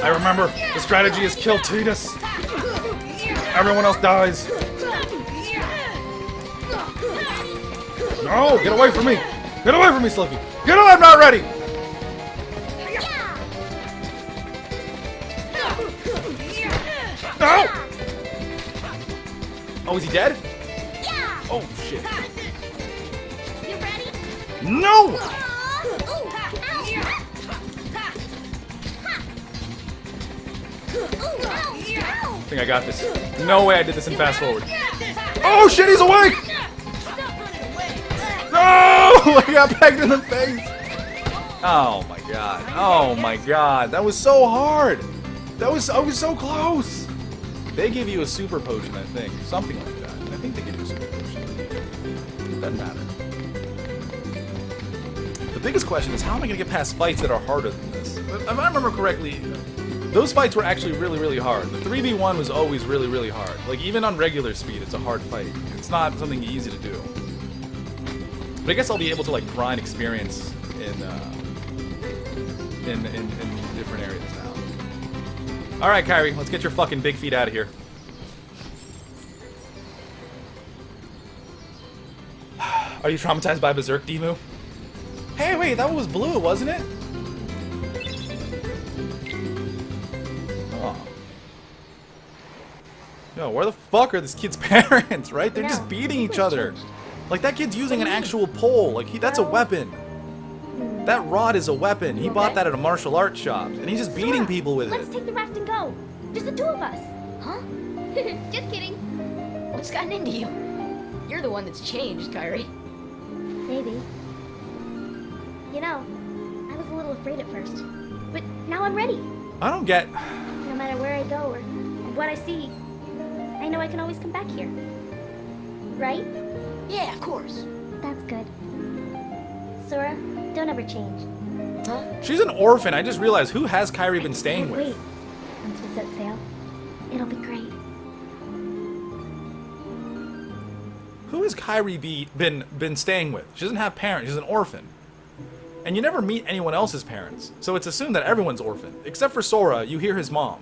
I remember. The strategy is kill Tidus. Everyone else dies. No, get away from me. Get away from me, Slippy. Get away, I'm not ready. No. Oh, is he dead? Oh, shit. You ready? No. I think I got this. No way I did this in fast forward. Oh shit, he's awake! No! I got pegged in the face. Oh my god. Oh my god. That was so hard. I was so close. They give you a super potion, I think. Something like that. I think they give you a super potion. Doesn't matter. The biggest question is how am I going to get past fights that are harder than this? If I remember correctly, those fights were actually really, really hard. The 3v1 was always really, really hard. Like, even on regular speed, it's a hard fight. It's not something easy to do. But I guess I'll be able to, like, grind experience in different areas now. Alright, Kairi, let's get your fucking big feet out of here. Are you traumatized by Berserk, Demu? Hey, wait, that one was blue, wasn't it? Yo, where the fuck are this kid's parents, right? They're just beating each other. Like, that kid's using an actual pole. Like, that's a weapon. That rod is a weapon. He bought that at a martial arts shop. And he's just beating people with Let's it. take the raft and go. Just the two of us. Huh? Just kidding. What's gotten into you? You're the one that's changed, Kairi. Maybe. You know, I was a little afraid at first. But now I'm ready. I don't get... No matter where I go or what I see, I know I can always come back here. Right? Yeah, of course. That's good. Sora, don't ever change. Huh? She's an orphan. I just realized, who has Kairi been staying with? Wait. Once we set sail, it'll be great. Who has Kairi been staying with? She doesn't have parents. She's an orphan. And you never meet anyone else's parents. So it's assumed that everyone's orphan. Except for Sora, you hear his mom.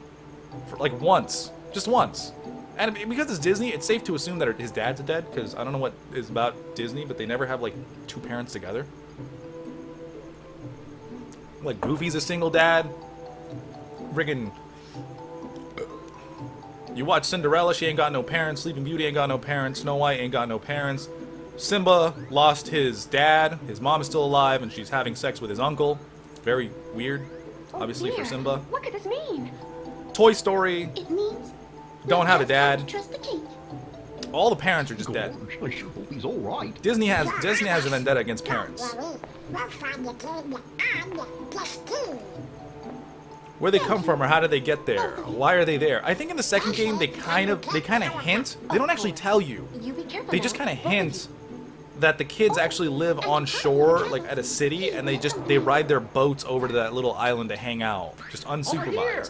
For like once. Just once. And because it's Disney, it's safe to assume that his dad's dead, because I don't know what is about Disney, but they never have, like, two parents together. Like, Goofy's a single dad. Friggin'... You watch Cinderella, she ain't got no parents. Sleeping Beauty ain't got no parents. Snow White ain't got no parents. Simba lost his dad. His mom is still alive, and she's having sex with his uncle. Very weird, obviously, for Simba. What could this mean? Toy Story... It means Don't have a dad. trust the king. All the parents are just dead. I sure hope he's all right. Disney has a vendetta against parents. Where they come from or how did they get there? Why are they there? I think in the second game they kind of hint. They don't actually tell you. You be careful. They just kind of hint that the kids actually live on shore, like at a city, and they ride their boats over to that little island to hang out, just unsupervised.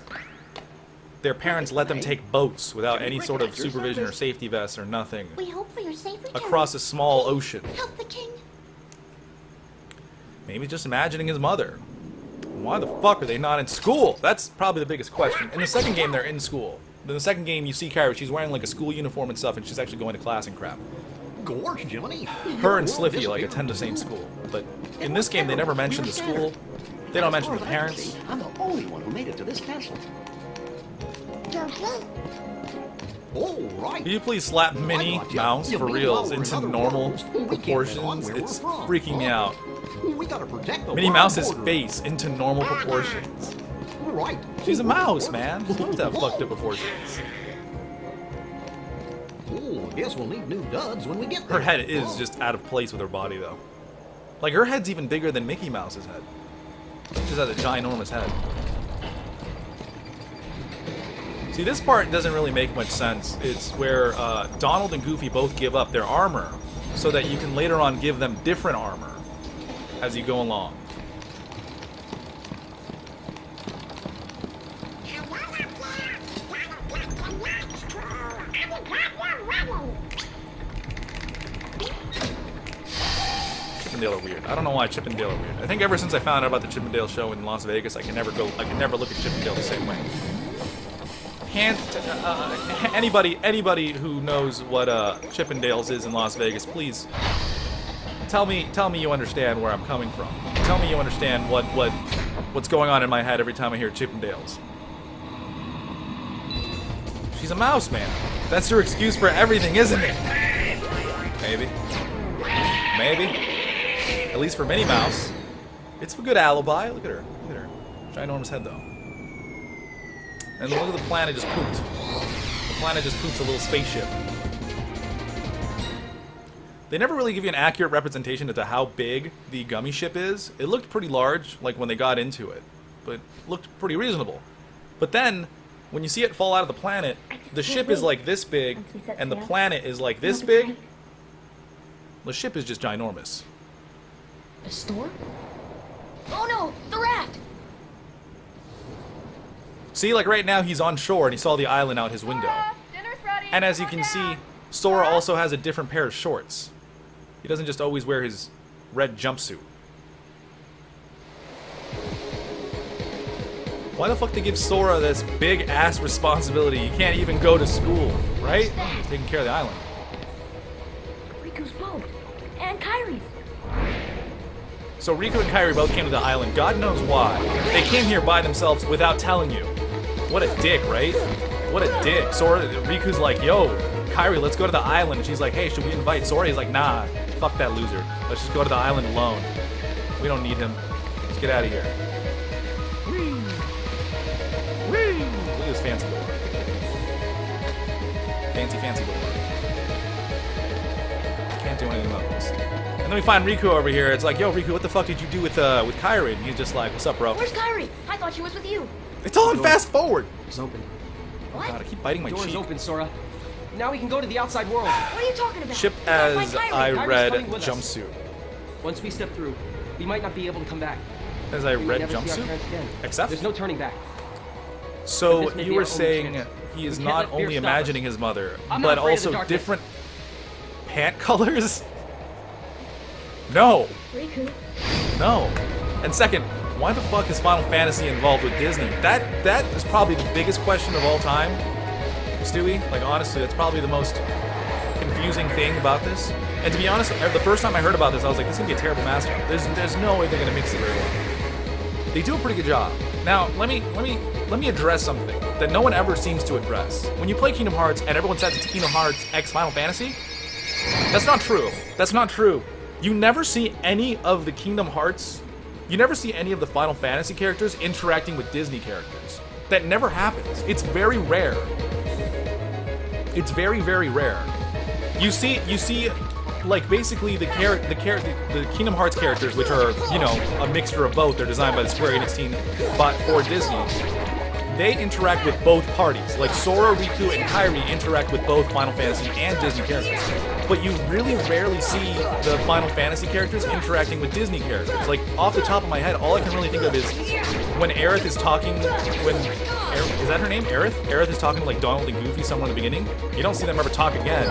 Their parents let them take boats without any sort of supervision or safety vests or nothing We hope for your safe return. across a small ocean. Help the king. Maybe just imagining his mother. Why the fuck are they not in school? That's probably the biggest question. In the second game, they're in school. In the second game, you see Kairi, she's wearing like a school uniform and stuff, and she's actually going to class and crap. Gorge, Jiminy. Her and Sliffy like attend the same school. But in this game, they never mention the school. They don't mention the parents. I'm the only one who made it to this castle. All right. Can you please slap Minnie Mouse for reals into normal proportions? It's freaking me out. We gotta protect the Minnie wild Mouse's border. face into normal proportions. Right. She's a mouse, man. She's supposed to have fucked up proportions. Oh, I guess we'll need new duds when we get there. Her head is just out of place with her body, though. Like, her head's even bigger than Mickey Mouse's head. She just has a ginormous head. See, this part doesn't really make much sense. It's where Donald and Goofy both give up their armor so that you can later on give them different armor as you go along. Chippendale are weird. I don't know why Chippendale are weird. I think ever since I found out about the Chippendale show in Las Vegas, I can never look at Chippendale the same way. Anybody who knows what Chippendales is in Las Vegas, please tell me you understand where I'm coming from. Tell me you understand what's going on in my head every time I hear Chippendales. She's a mouse, man. That's your excuse for everything, isn't it? Maybe. At least for Minnie Mouse. It's a good alibi. Look at her. Ginormous head, though. And look at the planet just pooped. The planet just poops a little spaceship. They never really give you an accurate representation into how big the gummy ship is. It looked pretty large, like when they got into it, but looked pretty reasonable. But then, when you see it fall out of the planet, the ship is like this big, and the planet is like this big. The ship is just ginormous. A storm? Oh no, the raft! See, like right now he's on shore and he saw the island out his window. Dinner's ready. And as you can see, Sora also has a different pair of shorts. He doesn't just always wear his red jumpsuit. Why the fuck they give Sora this big ass responsibility? He can't even go to school, right? He's taking care of the island. Riku's boat. And Kyrie's. So Riku and Kairi both came to the island. God knows why. They came here by themselves without telling you. What a dick, right? What a dick. Riku's like, yo, Kairi, let's go to the island. And she's like, hey, should we invite Sora? He's like, nah, fuck that loser. Let's just go to the island alone. We don't need him. Let's get out of here. Whee! Whee! Look at this fancy door. Fancy door. Can't do anything about this. And then we find Riku over here. It's like, yo, Riku, what the fuck did you do with Kairi? And he's just like, what's up, bro? Where's Kyrie? I thought she was with you. It's all in fast forward. It's open. What? God, I keep biting my Door's cheek. open, Sora. Now we can go to the outside world. What are you talking about? Ship We gotta find as Kyrie. I Kyrie's read coming with us. jumpsuit. Once we step through, we might not be able to come back. As I We may read never see our jumpsuit? parents again. Except? There's no turning back. So This may you be were our only saying chance. he is We can't not let fear only stop imagining us. his mother, I'm but not afraid of the also darkness. different pant colors? No. Riku. No. And second, why the fuck is Final Fantasy involved with Disney? That is probably the biggest question of all time, Stewie. Like, honestly, that's probably the most confusing thing about this. And to be honest, the first time I heard about this, I was like, this is gonna be a terrible mascot. There's no way they're gonna mix it very well. They do a pretty good job. Now, let me address something that no one ever seems to address. When you play Kingdom Hearts and everyone says it's Kingdom Hearts X Final Fantasy, that's not true. That's not true. You never see any of the Kingdom Hearts, you never see any of the Final Fantasy characters interacting with Disney characters. That never happens. It's very rare. It's very, very rare. You see, like basically the Kingdom Hearts characters, which are, you know, a mixture of both. They're designed by the Square Enix team, but for Disney. They interact with both parties. Like Sora, Riku, and Kairi interact with both Final Fantasy and Disney characters. But you really rarely see the Final Fantasy characters interacting with Disney characters. Like, off the top of my head, all I can really think of is when Aerith is talking, is that her name? Aerith? Aerith is talking to like Donald and Goofy somewhere in the beginning. You don't see them ever talk again.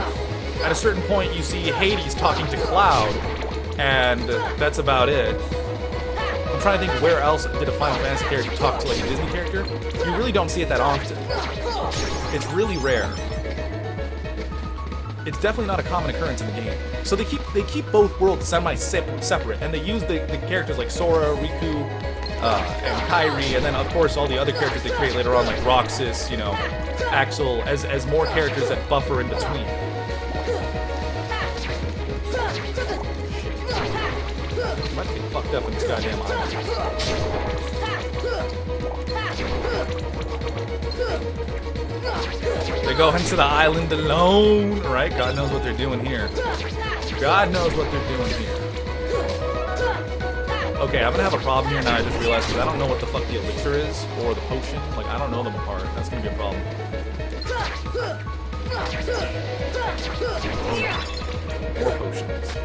At a certain point, you see Hades talking to Cloud, and that's about it. I'm trying to think where else did a Final Fantasy character talk to like a Disney character. You really don't see it that often. It's really rare. It's definitely not a common occurrence in the game. So they keep both worlds semi-separate, and they use the characters like Sora, Riku, and Kairi, and then of course all the other characters they create later on, like Roxas, you know, Axel, as more characters that buffer in between. I'm about to get fucked up in this goddamn island. They go into the island alone, right? God knows what they're doing here. God knows what they're doing here. Okay, I'm gonna have a problem here now. I just realized because I don't know what the fuck the elixir is or the potion. Like, I don't know them apart. That's gonna be a problem. More potions.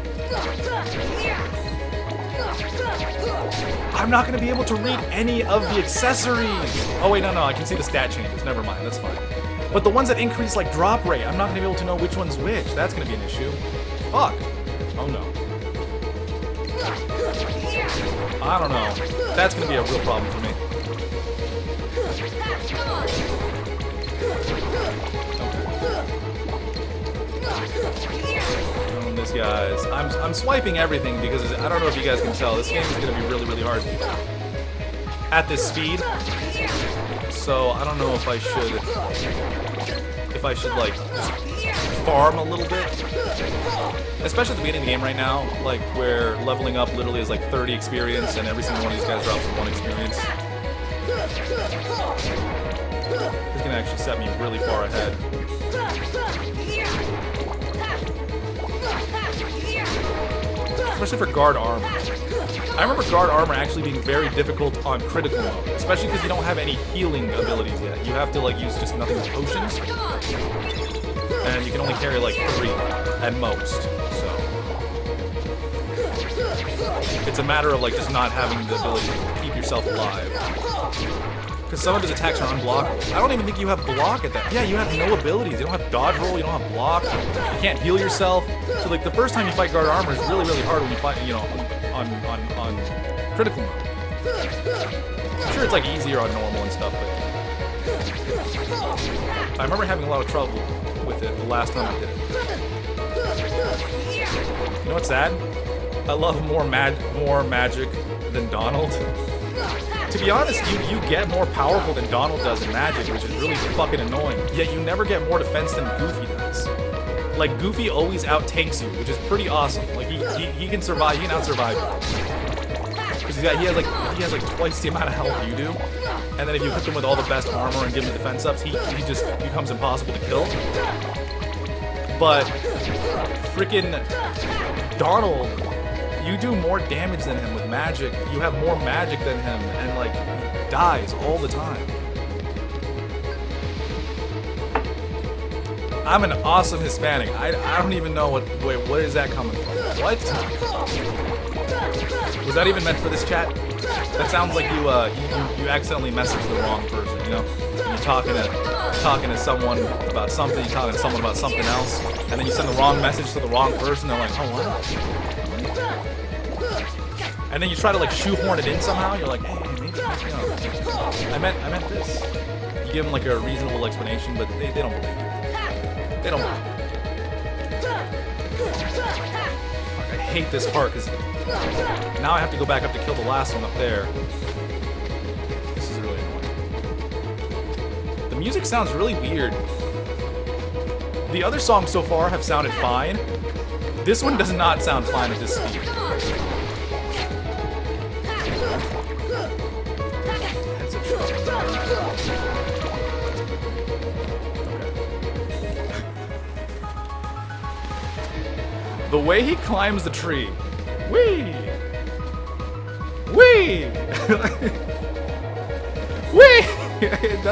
I'm not gonna be able to read any of the accessories. Oh wait, no, I can see the stat changes. Never mind, that's fine. But the ones that increase like drop rate, I'm not gonna be able to know which one's which. That's gonna be an issue. Fuck. Oh no. I don't know. That's gonna be a real problem for me. Oh, this guy's. I'm swiping everything because I don't know if you guys can tell. This game is gonna be really, really hard at this speed. So I don't know if I should like just farm a little bit, especially at the beginning of the game right now, like where leveling up literally is like 30 experience, and every single one of these guys drops 1 experience. It's gonna actually set me really far ahead. Especially for guard armor. I remember guard armor actually being very difficult on critical mode, especially because you don't have any healing abilities yet. You have to like use just nothing but potions, and you can only carry like 3 at most. So it's a matter of like just not having the ability to keep yourself alive. Because some of his attacks are unblockable. I don't even think you have block at that. Yeah, you have no abilities. You don't have dodge roll. You don't have block. You can't heal yourself. So like the first time you fight guard armor is really, really hard when you fight, you know, on critical mode. I'm sure it's like easier on normal and stuff, but I remember having a lot of trouble with it the last time I did it. You know what's sad? I love more magic than Donald. To be honest, you get more powerful than Donald does in Magic, which is really fucking annoying. Yet you never get more defense than Goofy does. Like, Goofy always out-tanks you, which is pretty awesome. Like, he can survive, he can out-survive you. Because he has like twice the amount of health you do. And then if you hit him with all the best armor and give him the defense ups, he just becomes impossible to kill. But, freaking Donald, you do more damage than him with magic. You have more magic than him, and like, he dies all the time. I'm an awesome Hispanic. I don't even know what is that coming from? What? Was that even meant for this chat? That sounds like you accidentally messaged the wrong person, you know? You're talking to someone about something, you're talking to someone about something else, and then you send the wrong message to the wrong person, they're like, oh, what? And then you try to like shoehorn it in somehow. You're like, hey, maybe, you know, I meant this. You give them like a reasonable explanation, but they don't believe you. They don't believe you. Fuck, I hate this part because now I have to go back up to kill the last one up there. This is really annoying. The music sounds really weird. The other songs so far have sounded fine. This one does not sound fine at this speed. The way he climbs the tree. Whee! Whee! Whee! It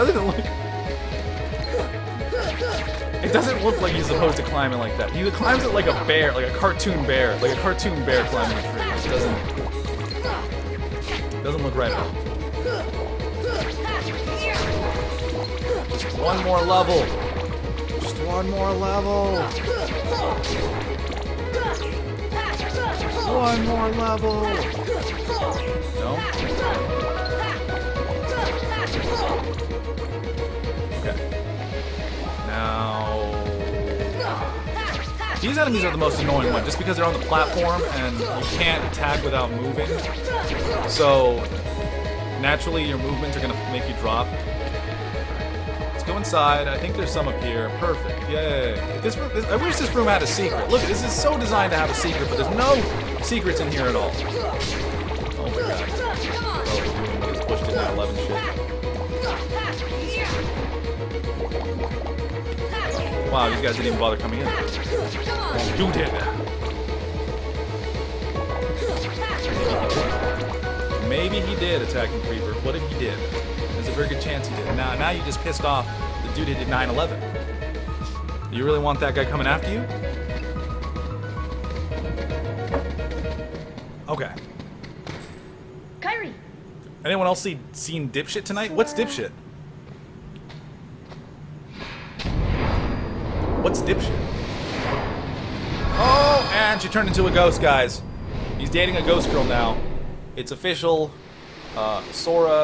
doesn't look like he's supposed to climb it like that. He climbs it like a bear, like a cartoon bear. Like a cartoon bear climbing a tree. It doesn't look right at all. Just one more level. Just one more level. One more level. No? Okay. Now... These enemies are the most annoying one, just because they're on the platform and you can't attack without moving. So, naturally your movements are going to make you drop. Let's go inside. I think there's some up here. Perfect. Yay. I wish this room had a secret. Look, this is so designed to have a secret, but there's no secrets in here at all. Oh my god. Oh, he's doing what he's pushed in that 11 shit. Wow, these guys didn't even bother coming in. You did. Maybe he did attacking Creeper. What if he did? There's a very good chance he did. Now you just pissed off the dude who did 9/11. You really want that guy coming after you? Okay. Kyrie! Anyone else seen Dipshit tonight? What's Dipshit? What's Dipshit? Oh, and she turned into a ghost, guys. He's dating a ghost girl now. It's official. Sora